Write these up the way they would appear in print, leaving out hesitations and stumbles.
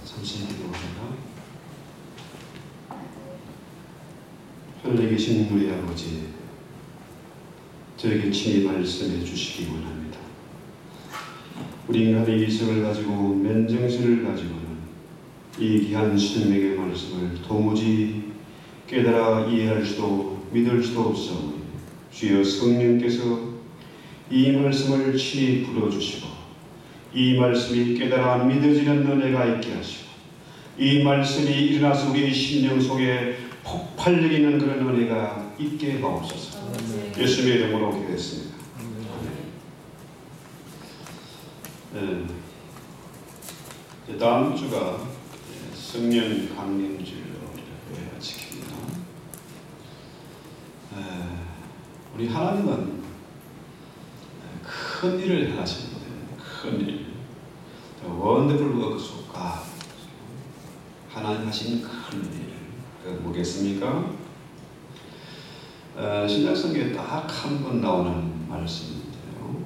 잠시 기도합니다. 하늘에 계신 우리 아버지, 저에게 친히 말씀해 주시기 원합니다. 우리 인간의 이성을 가지고 맨정신을 가지고는 이 귀한 생명의 말씀을 도무지 깨달아 이해할 수도 믿을 수도 없사오니 주여 성령께서 이 말씀을 친히 불어주시고 이 말씀이 깨달아 믿어지는 은혜가 있게 하시고 이 말씀이 일어나서 우리 심령 속에 폭발력 있는 그런 은혜가 있게 하옵소서. 예수님의 이름으로 기도했습니다. 네. 다음 주가 성령 강림주일로 지킵니다. 우리 하나님은 큰 일을 하시는 거예요. 큰 일. 원더풀 워크스 오브 갓. 하나님 하신 큰 일. 그게 뭐겠습니까? 신약성경에 딱 한 번 나오는 말씀인데요.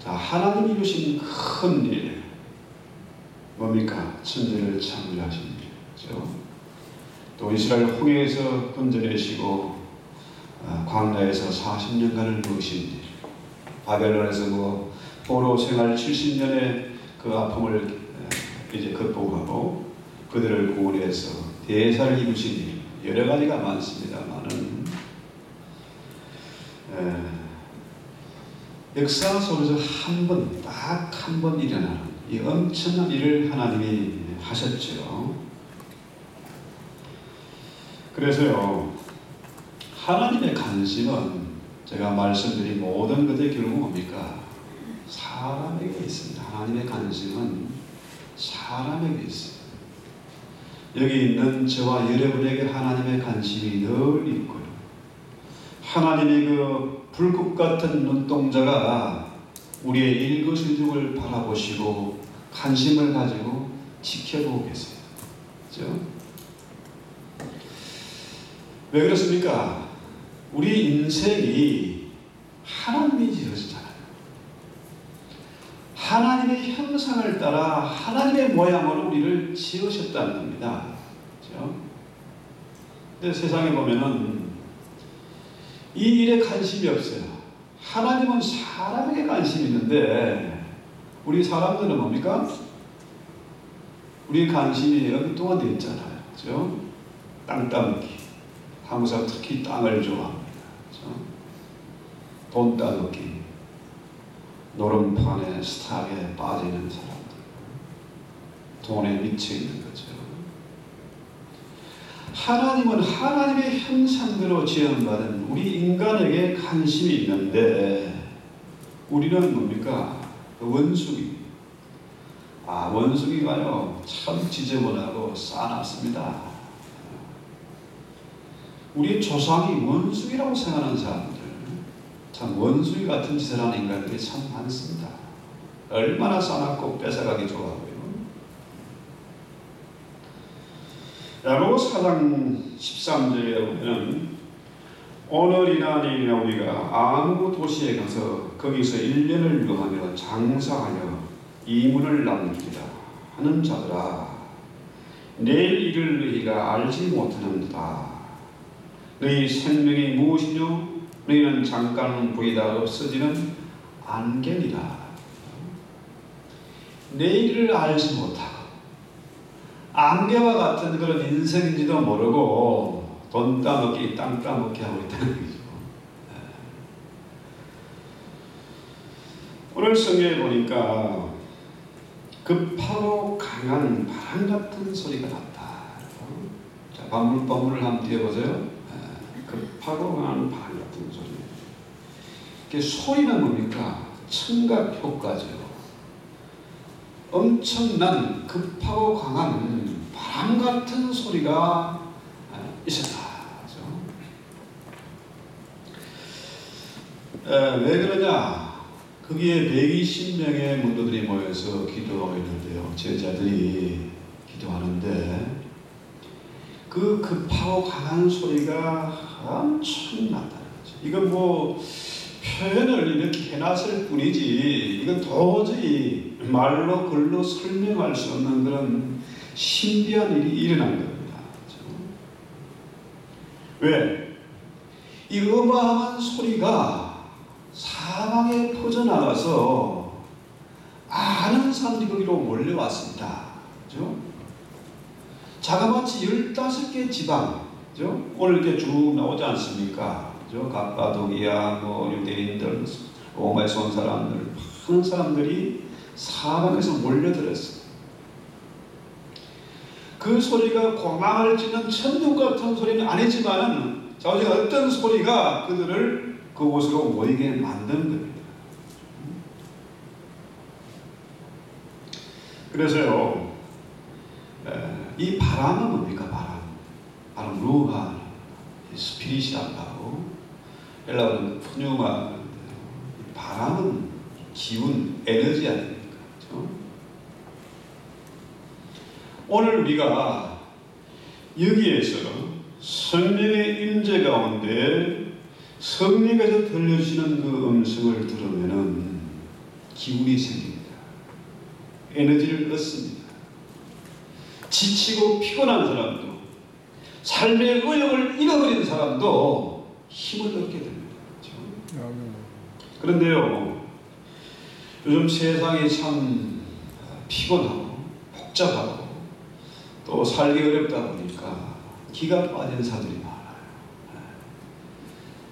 자, 하나님이 이루신 큰 일. 뭡니까? 천지를 창조하신 일이죠. 또 이스라엘 홍해에서 건져내시고 광야에서 40년간을 누우신 일. 바벨론에서 포로 생활 70년의 그 아픔을 이제 극복하고 그들을 구원해서 대사를 이루신 일, 여러 가지가 많습니다만은 역사 속에서 딱 한 번 일어나는 이 엄청난 일을 하나님이 하셨죠. 그래서요, 하나님의 관심은 제가 말씀드린 모든 것의 결국 뭡니까? 사람에게 있습니다. 하나님의 관심은 사람에게 있어요. 여기 있는 저와 여러분에게 하나님의 관심이 늘 있고요. 하나님의 그 불꽃 같은 눈동자가 우리의 일거수일투족을 바라보시고 관심을 가지고 지켜보고 계세요. 그렇죠? 왜 그렇습니까? 우리 인생이 하나님이 지으셨잖아요. 하나님의 형상을 따라 하나님의 모양으로 우리를 지으셨다는 겁니다. 그렇죠? 근데 세상에 보면은 이 일에 관심이 없어요. 하나님은 사람에게 관심이 있는데 우리 사람들은 뭡니까? 우리 관심이 엉뚱한 데 있잖아요. 그렇죠? 땅 따먹기. 한국 사람 특히 땅을 좋아합니다. 그렇죠? 돈 따먹기. 노름판에 스탁에 빠져있는 사람들. 돈에 미쳐있는 거죠. 하나님은 하나님의 형상대로 지음받은 우리 인간에게 관심이 있는데 우리는 뭡니까? 원숭이. 원숭이가요 참 지저분하고 싸납습니다. 우리 조상이 원숭이라고 생각하는 사람들, 참 원숭이 같은 짓을 하는 인간들이 참 많습니다. 얼마나 싸납고 뺏어가기 좋아하고요. 야고보 4장 13절에 보면 오늘이나 내일이나 우리가 아무 도시에 가서 거기서 1년을 유하며 장사하여 이문을 남기라 하는 자들아, 내일 이를 너희가 알지 못하는도다. 너희 생명이 무엇이뇨? 너희는 잠깐 보이다 없어지는 안개니라. 내일을 알지 못하고 안개와 같은 그런 인생인지도 모르고 돈 따먹기, 땅 따먹기 하고 있다는 거죠. 오늘 성경에 보니까 급하고 강한 바람 같은 소리가 났다. 자, 반물반물을 한번 띄워보세요. 급하고 강한 바람 같은 소리. 이게 소리는 뭡니까? 청각 효과죠. 엄청난 급하고 강한 바람 같은 소리가 있었다. 왜 그러냐? 거기에 120명의 문도들이 모여서 기도하고 있는데요. 제자들이 기도하는데 그 급하고 강한 소리가 엄청나다는 거죠. 이건 뭐 표현을 이렇게 해놨을 뿐이지 이건 도저히 말로 글로 설명할 수 없는 그런 신비한 일이 일어난 겁니다. 왜? 이 어마어마한 소리가 사방에 퍼져나가서 많은 사람들이 거기로 몰려왔습니다. 그죠? 자그마치 15개 지방, 그죠? 오늘 이렇게 쭉 나오지 않습니까? 그죠? 갑바도기아, 유대인들, 로마에서 온 사람들, 많은 사람들이 사방에서 몰려들었어요. 그 소리가 고망을 찌는 천둥 같은 소리는 아니지만 자오지가 어떤 소리가 그들을 그곳으로 모이게 만든 겁니다. 그래서요, 이 바람은 뭡니까? 바람 루하, 스피리시아라고 헬라어는 푸뉴마. 바람은 기운, 에너지 아닙니까? 그렇죠? 오늘 우리가 여기에서 성령의 임재 가운데 성령에서 들려주시는 그 음성을 들으면은 기운이 생깁니다. 에너지를 얻습니다. 지치고 피곤한 사람도, 삶의 의욕을 잃어버린 사람도 힘을 얻게 됩니다. 그렇죠? 그런데요, 요즘 세상이 참 피곤하고 복잡하고 또 살기 어렵다 보니까 기가 빠진 사람들이 많아요.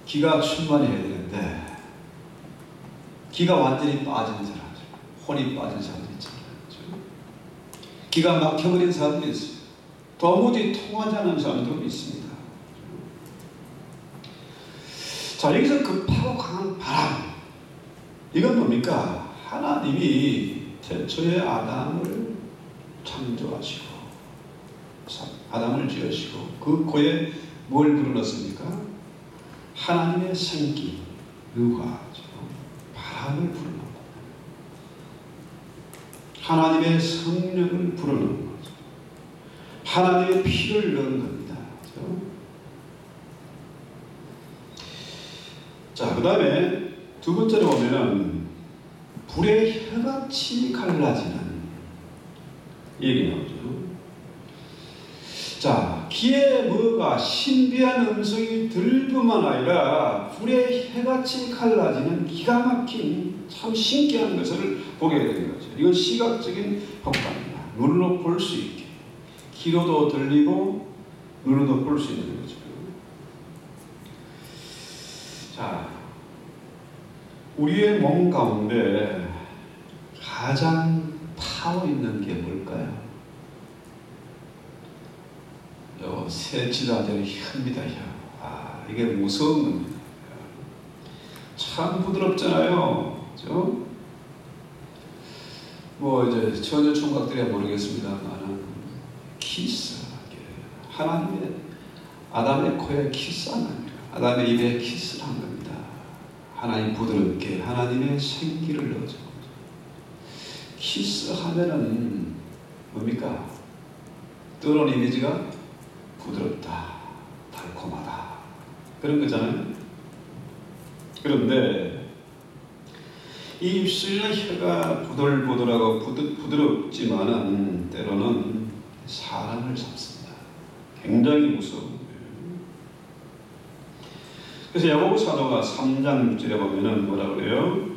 기가 충만해야 되는데 기가 완전히 빠진 사람들, 혼이 빠진 사람들 있잖아요. 기가 막혀버린 사람들이 있어요. 도무지 통하지 않는 사람도 있습니다. 자, 여기서 급하고 강한 바람, 이건 뭡니까? 하나님이 태초에 아담을 창조하시고 아담을 지으시고 그 코에 뭘 불어넣습니까? 하나님의 생기, 르화, 바람을 불어넣는 하나님의 성령을 불어넣는 거죠. 하나님의 피를 넣은 겁니다. 그렇죠? 자, 그 다음에 두 번째로 보면은 불의 혀같이 갈라지는 얘기 나오죠. 자, 귀에 뭐가 신비한 음성이 들릴 뿐만 아니라 불의 혀같이 갈라지는 기가 막힌 참 신기한 것을 보게 되는 거죠. 이건 시각적인 효과입니다. 눈으로 볼 수 있게. 귀로도 들리고 눈으로도 볼 수 있는 거죠. 자, 우리의 몸 가운데 가장 파워 있는 게 뭘까요? 세치도 전에 혀입니다. 혀. 이게 무서운 겁니다. 참 부드럽잖아요. 그죠? 이제 전혀 총각들이야 모르겠습니다만 키스, 하나님의 아담의 코에 키스한 겁니다. 아담의 입에 키스를 한 겁니다. 하나님 부드럽게 하나님의 생기를 넣어줘. 키스하면은 뭡니까? 떠오르는 이미지가 부드럽다, 달콤하다, 그런 거잖아요. 그런데 이 입술이나 혀가 부들부들하고 부드럽지만은 때로는 사람을 잡습니다. 굉장히 무서운 거예요. 그래서 야고보 사도가 3장 6절에 보면은 뭐라 그래요?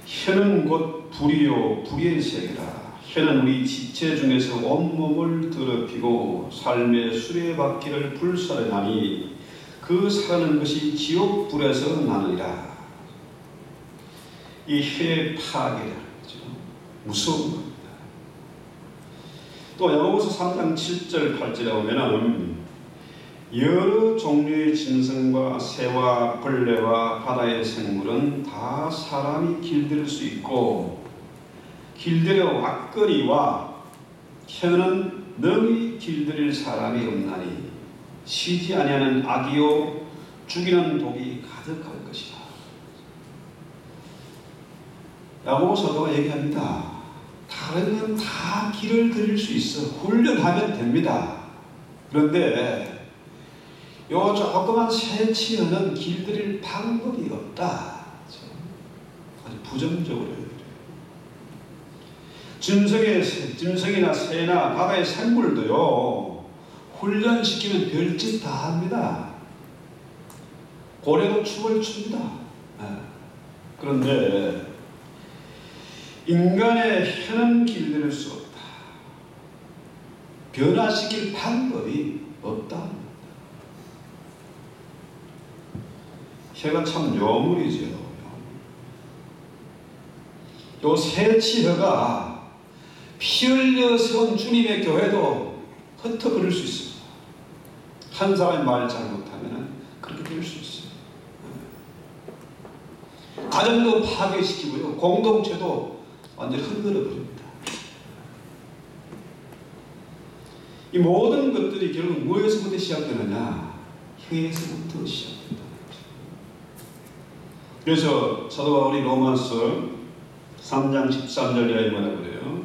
혀는 곧 불이요 불의 세계라. 혀는 우리 지체 중에서 온몸을 더럽히고 삶의 수레바퀴를 불살하니 그 사는 것이 지옥 불에서 나느니라. 이 혀의 파괴라는 거죠. 무서운 겁니다. 또 야고보서 3장 7절 8절에 보면은 여러 종류의 짐승과 새와 벌레와 바다의 생물은 다 사람이 길들일 수 있고 길들여 왔거니와 혀는 능히 길들일 사람이 없나니 쉬지 아니하는 악이요 죽이는 독이 가득할 것이다. 야고보 사도가 얘기합니다. 다른 건 다 길을 들일 수 있어. 훈련하면 됩니다. 그런데 요 조그만 새치어는 길들일 방법이 없다. 아주 부정적으로 해요. 짐승이나 새나 바다의 생물도요, 훈련시키면 별짓 다 합니다. 고래도 춤을 춥니다. 그런데 인간의 혀는 길들일 수 없다. 변화시킬 방법이 없다. 혀가 참 요물이죠. 요 새치혀가 피 흘려 세운 주님의 교회도 흩어버릴 수 있습니다. 한 사람이 말 잘못하면 그렇게 될 수 있어요. 가정도 파괴시키고요, 공동체도 완전히 흔들어버립니다. 이 모든 것들이 결국 무엇에서부터 시작되느냐? 혀에서부터 시작된다. 그래서 사도 바울이 로마서 3장 13절에 뭐라 그래요?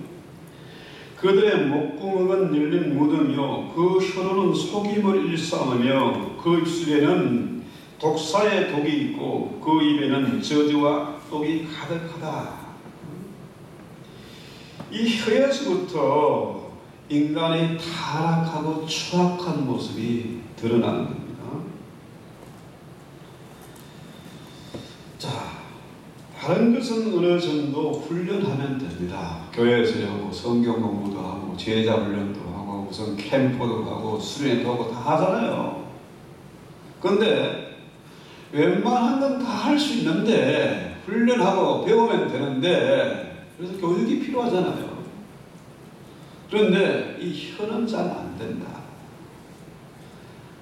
그들의 목구멍은 열린 무덤이요 그 혀로는 속임을 일삼으며 그 입술에는 독사의 독이 있고 그 입에는 저주와 독이 가득하다. 이 혀에서부터 인간의 타락하고 추악한 모습이 드러나는 겁니다. 자, 다른 것은 어느 정도 훈련하면 됩니다. 교회에서 성경 공부도 하고 제자 훈련도 하고 무슨 캠프도 가고 수련회도 하고 다 하잖아요. 그런데 웬만한 건 다 할 수 있는데 훈련하고 배우면 되는데 그래서 교육이 필요하잖아요. 그런데 이 혀는 잘 안 된다.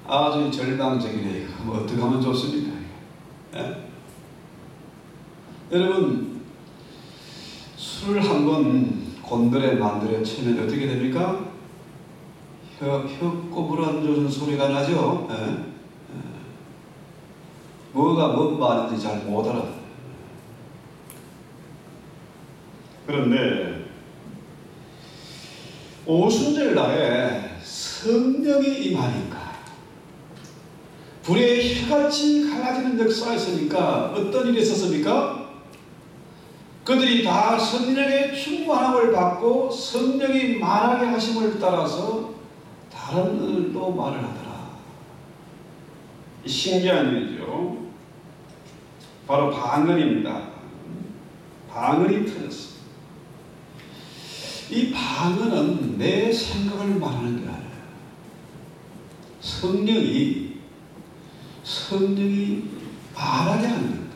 아주 절망적이네요. 뭐 어떻게 하면 좋습니까? 예? 여러분, 술을 한번 곤드레 만들어 치면 어떻게 됩니까? 혀 꼬부라져는 소리가 나죠? 뭐가 뭔 말인지 잘 못 알아요. 그런데 오순절날에 성령이 임하니까 불의 혀같이 갈라지는 역사가 있으니까 어떤 일이 있었습니까? 그들이 다 성령의 충만함을 받고 성령이 말하게 하심을 따라서 다른 언어로 말을 하더라. 신기한 일이죠. 바로 방언입니다. 방언이 터졌습니다. 이 방언은 내 생각을 말하는 게 아니에요. 성령이 말하게 하는 겁니다.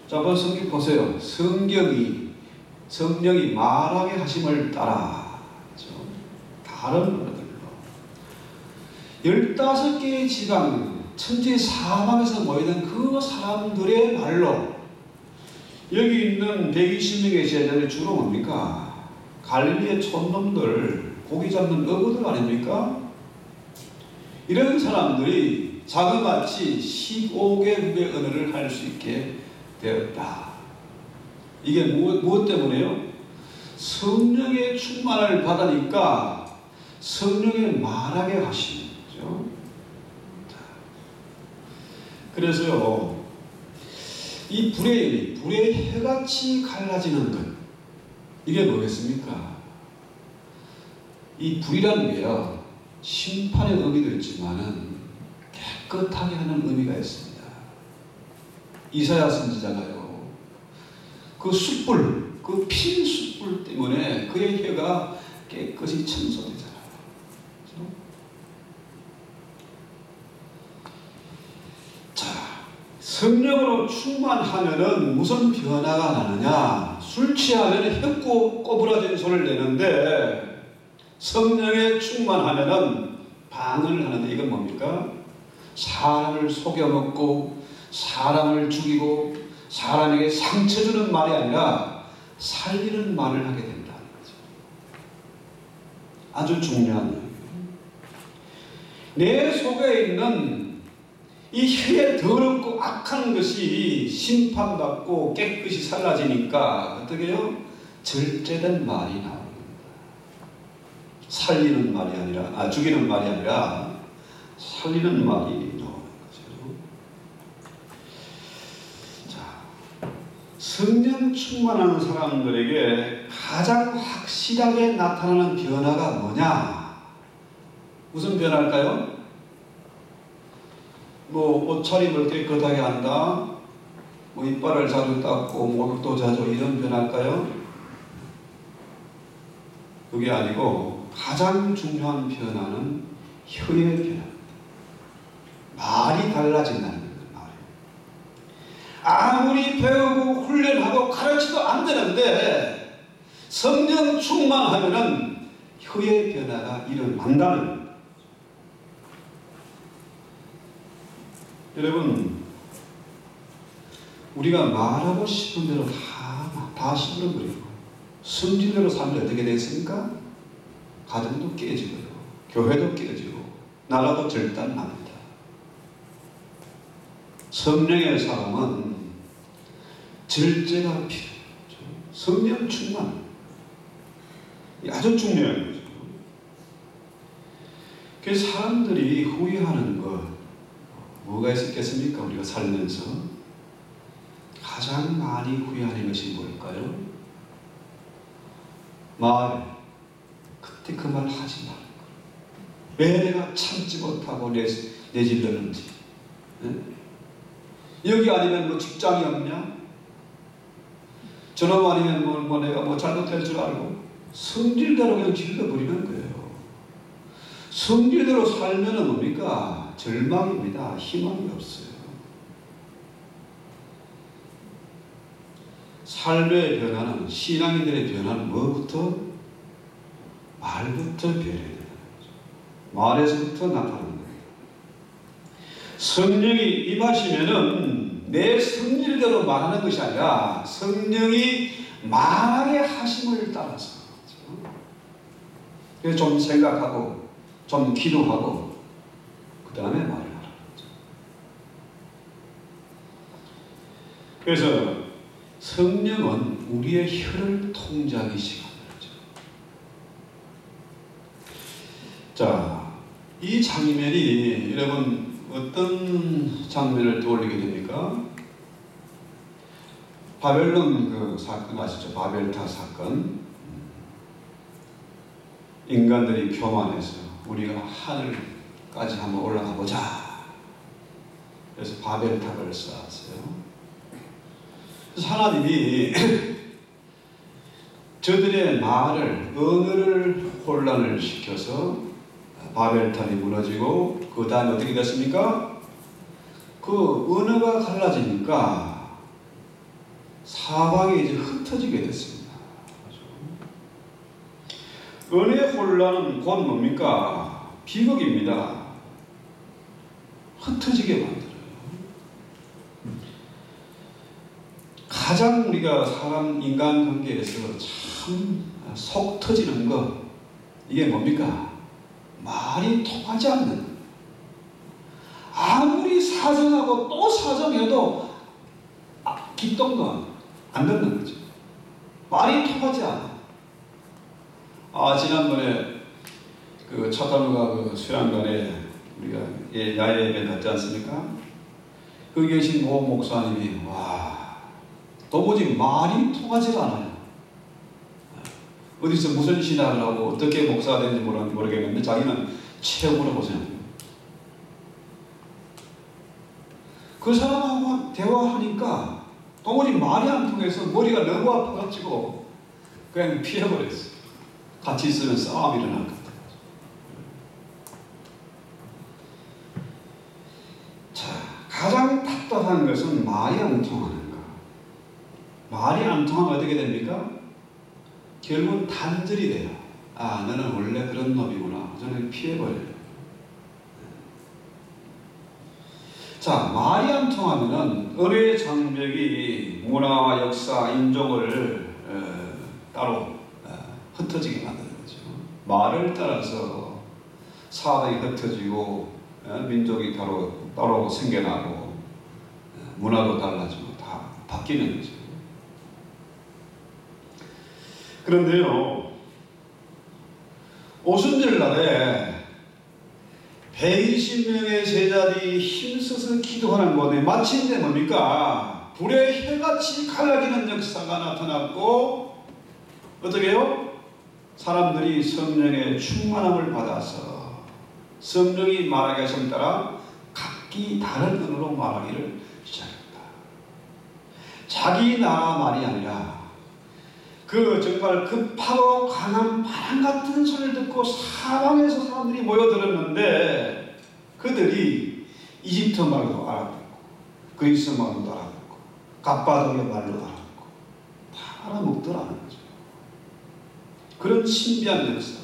자, 한번 성경 보세요. 성령이 말하게 하심을 따라, 다른 언어들로 15개의 지방, 천지 사방에서 모이는 그 사람들의 말로, 여기 있는 120명의 제자들이 주로 뭡니까? 갈릴리의 촌놈들, 고기 잡는 어부들 아닙니까? 이런 사람들이 자그마치 15개국의 언어를 할 수 있게 되었다. 이게 무엇 때문에요? 성령의 충만을 받으니까 성령의 말하게 하시는 거죠. 그래서요, 이 불의 혀같이 갈라지는 것, 이게 뭐겠습니까? 이 불이라는 게요, 심판의 의미도 있지만은 깨끗하게 하는 의미가 있습니다. 이사야 선지자가요, 그 숯불, 그 핀 숯불 때문에 그의 혀가 깨끗이 청소되잖아요. 자, 성령으로 충만하면은 무슨 변화가 나느냐? 술 취하면 혀 꼬부라진 소리를 내는데 성령에 충만하면은 방언을 하는데 이건 뭡니까? 사람을 속여먹고 사람을 죽이고 사람에게 상처 주는 말이 아니라 살리는 말을 하게 된다는 거죠. 아주 중요한 얘기예요. 내 속에 있는 이 혀에 더럽고 악한 것이 심판받고 깨끗이 사라지니까 어떻게 해요? 절제된 말이 나오는 겁니다. 살리는 말이 아니라, 죽이는 말이 아니라 살리는 말이 나오는 거죠. 자, 성령 충만한 사람들에게 가장 확실하게 나타나는 변화가 뭐냐? 무슨 변화일까요? 뭐 옷차림을 깨끗하게 한다, 뭐 이빨을 자주 닦고 목욕도 자주, 이런 변화일까요? 그게 아니고 가장 중요한 변화는 혀의 변화입니다. 말이 달라진다는 거예요. 아무리 배우고 훈련하고 가르쳐도 안 되는데 성령 충만하면은 혀의 변화가 일어난다는 거예요. 여러분, 우리가 말하고 싶은 대로 다 시끄러버리고 성질대로 살면 어떻게 되겠습니까? 가정도 깨지고요, 교회도 깨지고, 나라도 절단납니다. 성령의 사람은 절제가 필요하죠. 성령 충만, 아주 중요한 거죠. 그래서 사람들이 후회하는 것 뭐가 있었겠습니까? 우리가 살면서 가장 많이 후회하는 것이 뭘까요? 말, 그때 그 말 하지 말고, 왜 내가 참지 못하고 내질렀는지. 여기 아니면 뭐 직장이 없냐? 저놈 아니면 뭐 내가 뭐 잘못될 줄 알고 성질대로 그냥 질러버리는 거예요. 성질대로 살면은 뭡니까? 절망입니다. 희망이 없어요. 삶의 변화는, 신앙인들의 변화는 뭐부터? 말부터 변해야 되는 거죠. 말에서부터 나타나는 거예요. 성령이 임하시면은 내 성질대로 말하는 것이 아니라 성령이 말하게 하심을 따라서, 그래서 좀 생각하고 좀 기도하고 그 다음에 말을 하는 거죠. 그래서 성령은 우리의 혀를 통제하기 시작합니다. 자, 이 장면이 여러분 어떤 장면을 떠올리게 됩니까? 바벨론 그 사건 아시죠? 바벨탑 사건. 인간들이 교만해서 우리가 하늘까지 한번 올라가 보자. 그래서 바벨탑을 쌓았어요. 그래서 하나님이 저들의 말을, 언어를 혼란을 시켜서 바벨탑이 무너지고, 그 다음에 어떻게 됐습니까? 그 언어가 갈라지니까 사방이 이제 흩어지게 됐습니다. 언어의 혼란은 곧 뭡니까? 비극입니다. 흩어지게 만들어요. 가장 우리가 사람, 인간관계에서 참 속 터지는 거, 이게 뭡니까? 말이 통하지 않는, 아무리 사정하고 또 사정해도 기똥도 안 듣는 거죠. 말이 통하지 않아. 지난번에 그 차타루가 그 수양관에 우리가 야외 예배 갔지 않습니까? 거기 계신 모 목사님이 도무지 말이 통하지 않아요. 어디서 무슨 신학을 하고 어떻게 목사가 되는지 모르겠는데 자기는 최고라고 생각해요. 그 사람하고 대화하니까 도무지 말이 안 통해서 머리가 너무 아파가지고 그냥 피해버렸어요. 같이 있으면 싸움이 일어날 것 같아요. 자, 가장 답답한 것은 말이 안 통하는 거. 말이 안 통하면 어떻게 됩니까? 결국은 단절이 돼요. 너는 원래 그런 놈이구나. 저는 피해버려요. 자, 말이 안 통하면은 언어의 장벽이 문화와 역사, 인종을 따로 흩어지게 만드는 거죠. 말을 따라서 사회가 흩어지고 민족이 따로 생겨나고 문화도 달라지고 다 바뀌는 거죠. 그런데요, 오순절 날에 120명의 제자들이 힘써서 기도하는 곳에 마침내 뭡니까? 불의 혀같이 갈라지는 역사가 나타났고 어떻게 해요? 사람들이 성령의 충만함을 받아서 성령이 말하게 하심에 따라 각기 다른 언어로 말하기를 시작했다. 자기 나라만이 아니라 정말 급하고 강한 바람 같은 소리를 듣고 사방에서 사람들이 모여들었는데 그들이 이집트 말도 알아듣고 그리스 말도 알아듣고 갑바도의 말도 알아듣고 다 알아먹더라는 거죠. 그런 신비한 역사,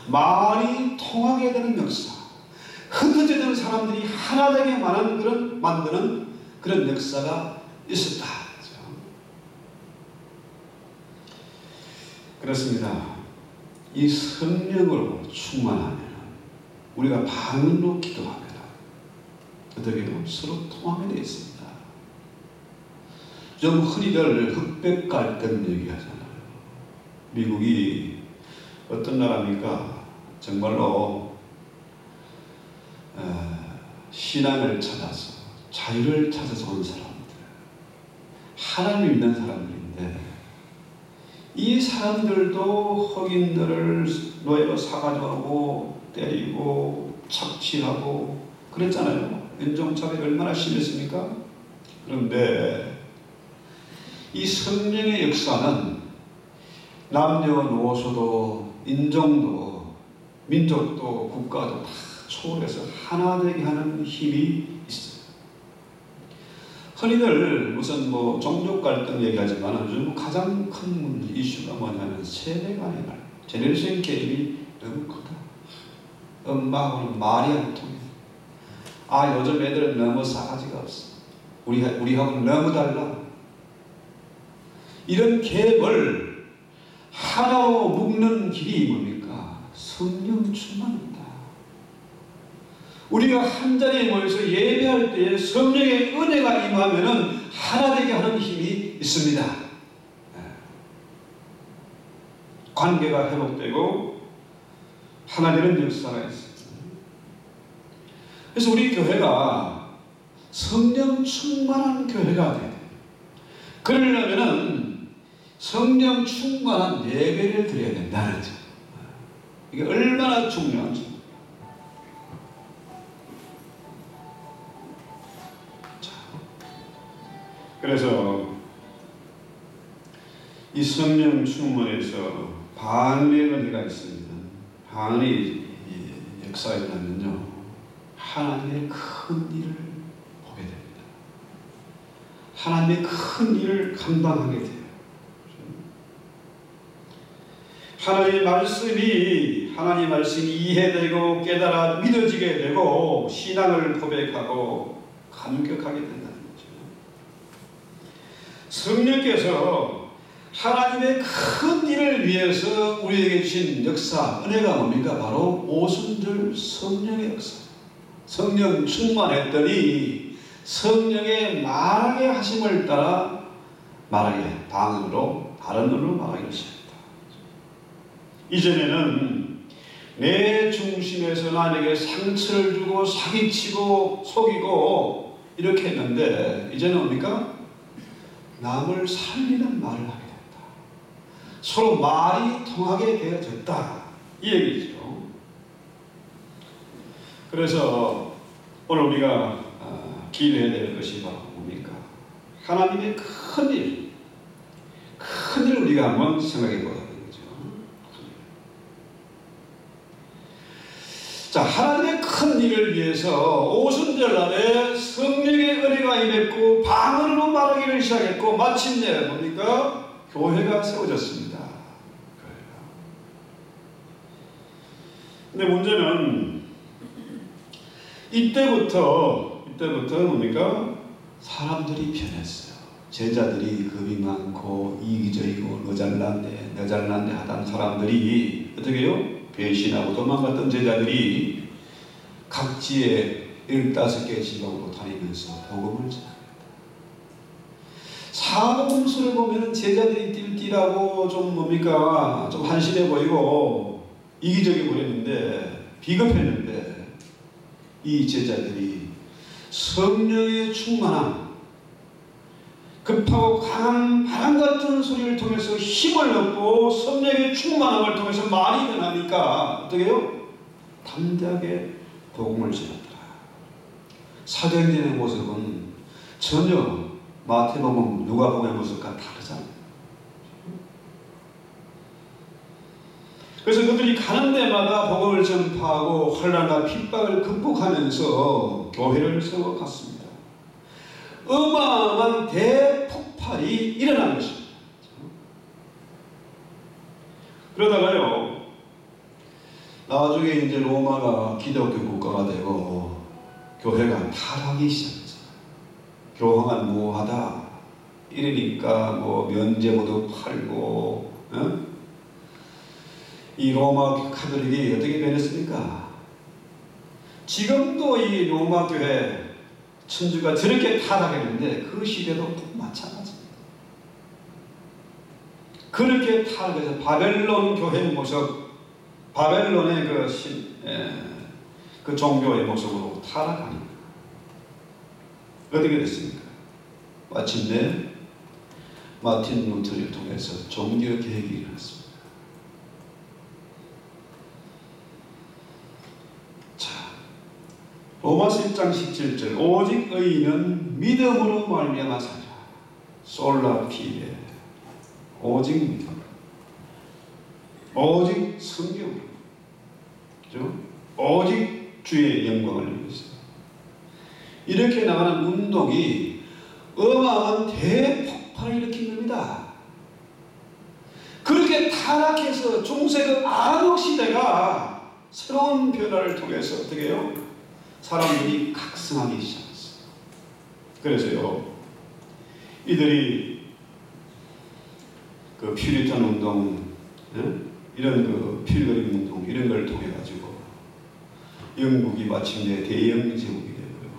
말이 통하게 되는 역사, 흩어지는 사람들이 하나 되게 만드는 그런 역사가 있었다. 그렇습니다. 이 성령으로 충만하면 우리가 방언으로 기도하면 어떻게 해요? 서로 통하게 되어 있습니다. 좀 흔히들 흑백 갈등 얘기하잖아요. 미국이 어떤 나라입니까? 정말로 신앙을 찾아서 자유를 찾아서 온 사람들, 하나님 믿는 사람들인데 이 사람들도 흑인들을 노예로 사가지고 때리고 착취하고 그랬잖아요. 인종차별이 얼마나 심했습니까? 그런데 이 성령의 역사는 남녀노소도 인종도 민족도 국가도 다 초월해서 하나 되게 하는 힘이 있어요. 흔히들 무슨 종족 갈등 얘기하지만 요즘 가장 큰 이슈가 뭐냐면 세대 간의 갈등, 제네레이션 갭이 너무 크다. 엄마하고는 말이 안 통해. 요즘 애들은 너무 싸가지가 없어. 우리하고는 너무 달라. 이런 갭을 하나로 묶는 길이 뭡니까? 성령 충만입니다. 우리가 한 자리에 모여서 예배할 때에 성령의 은혜가 임하면은 하나 되게 하는 힘이 있습니다. 관계가 회복되고 하나 되는 역사가 있습니다. 그래서 우리 교회가 성령 충만한 교회가 돼야 돼요. 그러려면은 성령 충만한 예배를 드려야 된다는 거죠. 이게 얼마나 중요한지. 그래서 이 성령 충만에서 방언의 은혜가 있습니다. 방언의 역사가 있다면요, 하나님의 큰 일을 보게 됩니다. 하나님의 큰 일을 감당하게 돼요. 하나님 말씀이 이해되고 깨달아 믿어지게 되고 신앙을 고백하고 감격하게 된다는 거죠. 성령께서 하나님의 큰 일을 위해서 우리에게 주신 역사, 은혜가 뭡니까? 바로 오순절 성령의 역사. 성령 충만했더니 성령의 말하게 하심을 따라 말하게, 방언으로, 다른 언어로 말하기를 시작했다. 이전에는 내 중심에서 남에게 상처를 주고 사기치고 속이고 이렇게 했는데 이제는 뭡니까? 남을 살리는 말을 하게 됐다. 서로 말이 통하게 되어졌다. 이 얘기죠. 그래서 오늘 우리가 기도해야 될 것이 바로 뭡니까? 하나님의 큰 일, 큰 일을 우리가 한번 생각해 보자. 자, 하나님의 큰 일을 위해서 오순절날에 성령의 은혜가 임했고 방언으로 말하기를 시작했고 마침내 뭡니까? 교회가 세워졌습니다. 근데 문제는 이때부터 뭡니까? 사람들이 변했어요. 제자들이 겁이 많고 이기적이고 너잘난데 하던 사람들이 어떻게 해요? 배신하고 도망갔던 제자들이 각지에 15개 지방으로 다니면서 복음을 전합니다. 사복음서를 보면 제자들이 띨띨하고 좀 뭡니까? 좀 한심해 보이고 이기적이 버렸는데 비겁했는데 이 제자들이 성령의 충만함, 급하고 강한 바람 같은 소리를 통해서 힘을 얻고 성령의 충만함을 통해서 말이 변하니까 어떻게 해요? 담대하게 복음을 전하더라. 사도행전의 모습은 전혀 마태복음, 누가복음의 모습과 다르잖아요. 그래서 그들이 가는 데마다 복음을 전파하고 환난과 핍박을 극복하면서 교회를 세워갔습니다. 어마어마한 대폭발이 일어난 것입니다. 그러다가요, 나중에 이제 로마가 기독교 국가가 되고 교회가 타락하기 시작했어요. 교황은 뭐하다 이러니까 뭐 면제부도 팔고, 이 로마 카톨릭이 어떻게 변했습니까? 지금도 이 로마 교회 천주가 저렇게 타락했는데 그 시대도 마찬가지입니다. 그렇게 타락해서 바벨론 교회의 모습, 바벨론의 그 종교의 모습으로 타락하니까 어떻게 됐습니까? 마침내 마틴 루터를 통해서 종교 개혁이 일어났습니다. 로마서 1장 17절 오직 의인은 믿음으로 말미암아 사리라. 솔라 피데 오직 믿음, 오직 성경으로, 그죠? 오직 주의 영광을 위해서 이렇게 나가는 운동이 어마어마한 대폭발을 일으킨 겁니다. 그렇게 타락해서 중세의 안옥 시대가 새로운 변화를 통해서 어떻게 해요? 사람들이 각성하기 시작했어요. 그래서요, 이들이 그 퓨리탄 운동, 이런 그 필그림 운동, 이런 걸 통해 가지고 영국이 마침내 대영 제국이 되고요.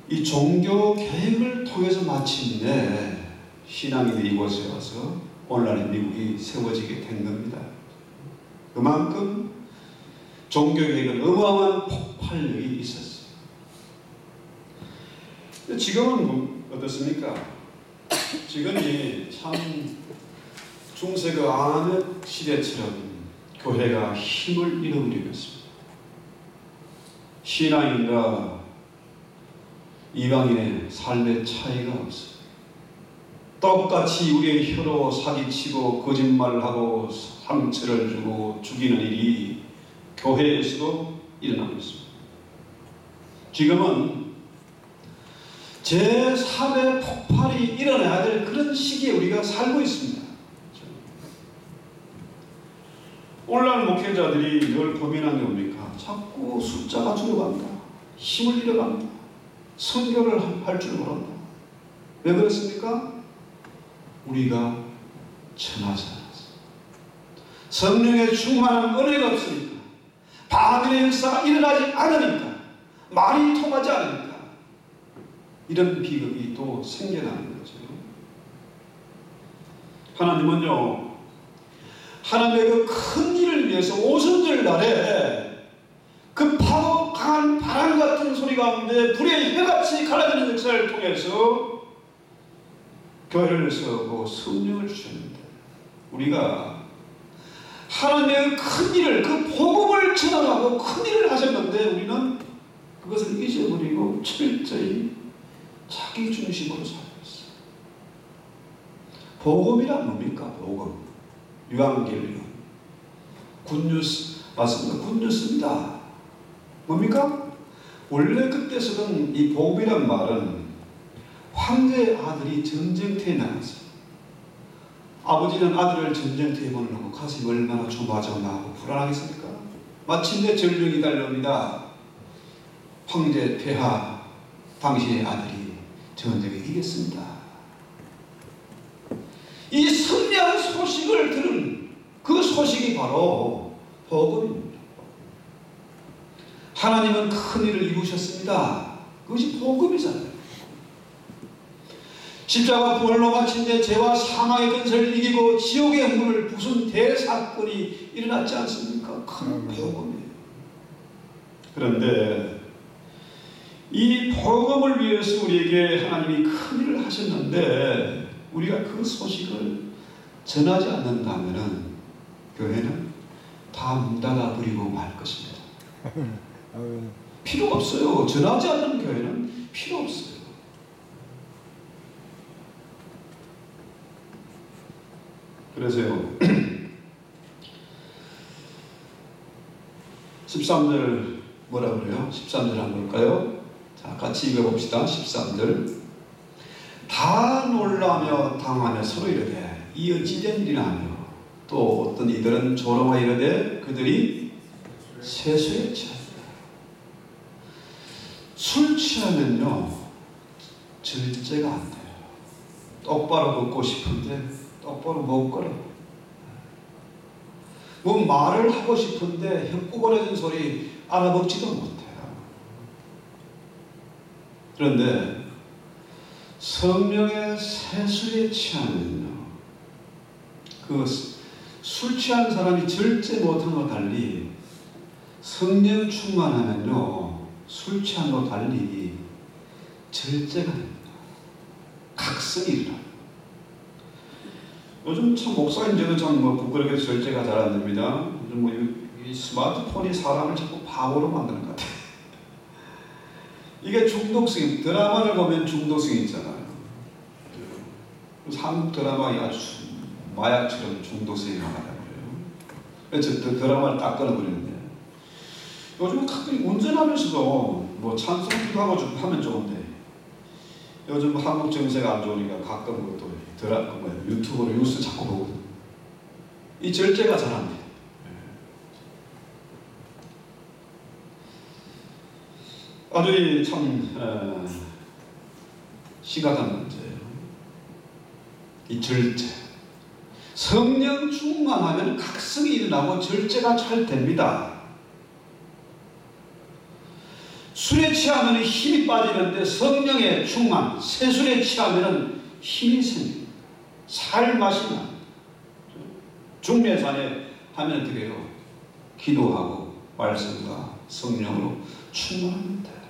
이 종교 개혁을 통해서 마침내 신앙인들이 이곳에 와서 오늘날의 미국이 세워지게 된 겁니다. 그만큼 종교개혁은 어마어마한 폭발력이 있었어요. 지금은 어떻습니까? 지금이 참 중세 그 안의 시대처럼 교회가 힘을 잃어버리고 있습니다. 신앙인과 이방인의 삶의 차이가 없어요. 똑같이 우리의 혀로 사기치고 거짓말하고 상처를 주고 죽이는 일이 교회에서도 일어나고 있습니다. 지금은 제3의 폭발이 일어나야 될 그런 시기에 우리가 살고 있습니다. 오늘날 목회자들이 늘 고민하는 게 뭡니까? 자꾸 숫자가 줄어간다. 힘을 잃어간다. 선교를 할 줄 모른다. 왜 그렇습니까? 우리가 천하잖아요. 성령의 충만한 은혜가 없으니까, 바빌의 역사가 일어나지 않으니까, 말이 통하지 않으니까 이런 비극이 또 생겨나는 거죠. 하나님은요, 하나님의 그 큰 일을 위해서 오순절 날에 급하고 강한 바람 같은 소리 가운데 불의 해같이 갈라지는 역사를 통해서 교회를 세우고 성령을 주셨는데, 우리가 하나님의 큰 일을, 그 복음을 전하고 큰 일을 하셨는데 우리는 그것을 잊어버리고 철저히 자기 중심으로 살고 있어요. 복음이란 뭡니까? 복음. 유앙겔리온. 굿뉴스 맞습니다. 굿뉴스입니다. 뭡니까? 원래 그때 쓰던 이 복음이란 말은 황제의 아들이 전쟁터에 나갔어요. 아버지는 아들을 전쟁터에 보내놓고 가슴이 얼마나 조마조마하고 불안하겠습니까? 마침내 전령이 달려옵니다. 황제 폐하, 당신의 아들이 전쟁에 이겼습니다. 이 승리한 소식을 들은 그 소식이 바로 복음입니다. 하나님은 큰 일을 이루셨습니다. 그것이 복음이잖아요. 십자가 부활로 마친 데 죄와 사망의 근세를 이기고 지옥의 문을 부순 대사건이 일어났지 않습니까? 큰 복음이에요. 그런데 이 복음을 위해서 우리에게 하나님이 큰 일을 하셨는데 우리가 그 소식을 전하지 않는다면 교회는 다 문 닫아 버리고 말 것입니다. 필요 없어요. 전하지 않는 교회는 필요 없어요. 그래서요 13절 뭐라 그래요? 13절 한번 볼까요? 자, 같이 읽어봅시다. 13절. 다 놀라며 당하며 서로 이르되 이 어찌된 일이나 하며 또 어떤 이들은 조롱하여 이르되 그들이 세수에 취하였다. 술 취하면요 절제가 안 돼요. 똑바로 걷고 싶은데 똑바로 못 걸어. 뭐 말을 하고 싶은데 혀꾸거려진 소리 알아먹지도 못해요. 그런데 성령의 세수에 취하면요 그 술 취한 사람이 절제 못한 것과 달리 성령 충만하면요 술 취한 것과 달리 절제가 됩니다. 각성이 일어나요. 요즘 참 목사님들도 참 부끄럽게 절제가 잘 안 됩니다. 요즘 이 스마트폰이 사람을 자꾸 바보로 만드는 것 같아요. 이게 중독성이, 드라마를 보면 중독성이 있잖아요. 한국 드라마가 아주 마약처럼 중독성이 강하다고 그래요. 그래서 드라마를 딱 끊어버리는데 요즘 가끔 운전하면서도 뭐 찬송 기도하고 좀 하면 좋은데 요즘 한국 정세가 안 좋으니까 가끔 또 유튜브로 뉴스 자꾸 보거든요. 이 절제가 잘 안 돼요. 아주 참 심각한 문제예요. 이 절제. 성령 충만하면 각성이 일어나고 절제가 잘 됩니다. 술에 취하면 힘이 빠지는데 성령의 충만, 새술에 취하면 힘이 생깁니다. 살 맛이 납니다. 중매산에 하면 어떻게 해요? 기도하고 말씀과 성령으로 충만하면 돼요.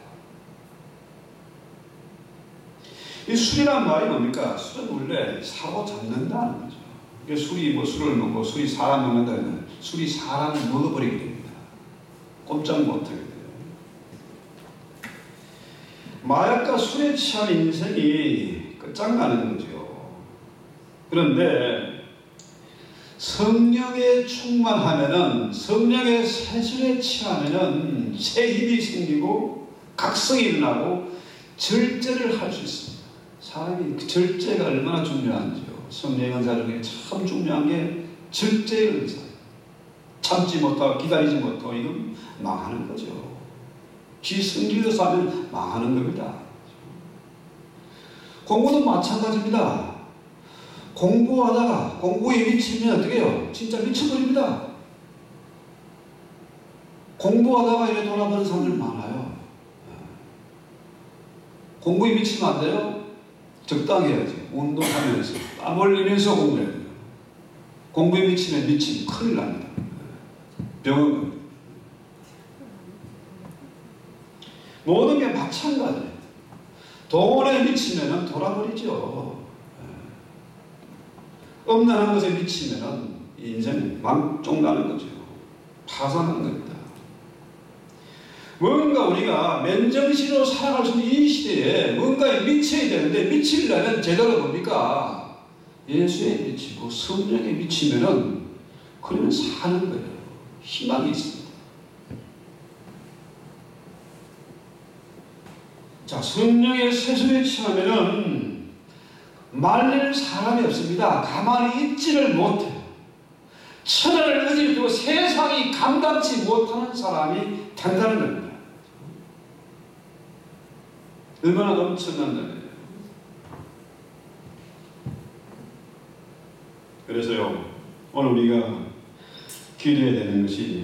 이 술이란 말이 뭡니까? 술은 원래 사고 잡는다는 거죠. 술이 술을 먹고 술이 사람 먹는다면 술이 사람을 먹어버리게 됩니다. 꼼짝 못하게 돼요. 마약과 술에 취한 인생이 끝장나는 거죠. 그런데 성령에 충만하면은, 성령의 세술에 취하면은 새 힘이 생기고 각성이 일어나고 절제를 할 수 있습니다. 사람이 그 절제가 얼마나 중요한지요. 성령의 은사 중에 참 중요한 게 절제의 은사예요. 참지 못하고 기다리지 못하고 이건 망하는 거죠. 지 성질대로 하면 망하는 겁니다. 공부도 마찬가지입니다. 공부하다가 공부에 미치면 어떻게 해요? 진짜 미쳐버립니다. 공부하다가 이렇게 돌아버리는 사람들 많아요. 공부에 미치면 안 돼요? 적당히 해야지. 운동하면서 땀 흘리면서 공부해야 돼요. 공부에 미치면 큰일 납니다. 병원 갑니다. 모든 게 마찬가지예요. 돈에 미치면 돌아버리죠. 음란한 것에 미치면 인생이 망종나는 거죠. 파산하는 겁니다. 뭔가 우리가 맨정신으로 살아갈 수 있는 이 시대에 뭔가에 미쳐야 되는데, 미치려면 제대로 뭡니까? 예수에 미치고 성령에 미치면은 그러면 사는 거예요. 희망이 있습니다. 자, 성령의 세술에 취하면은 말릴 사람이 없습니다. 가만히 있지를 못해요. 천하를 의지로 세상이 감당치 못하는 사람이 된다는 겁니다. 얼마나 엄청난 거예요. 그래서요, 오늘 우리가 기도해야 되는 것이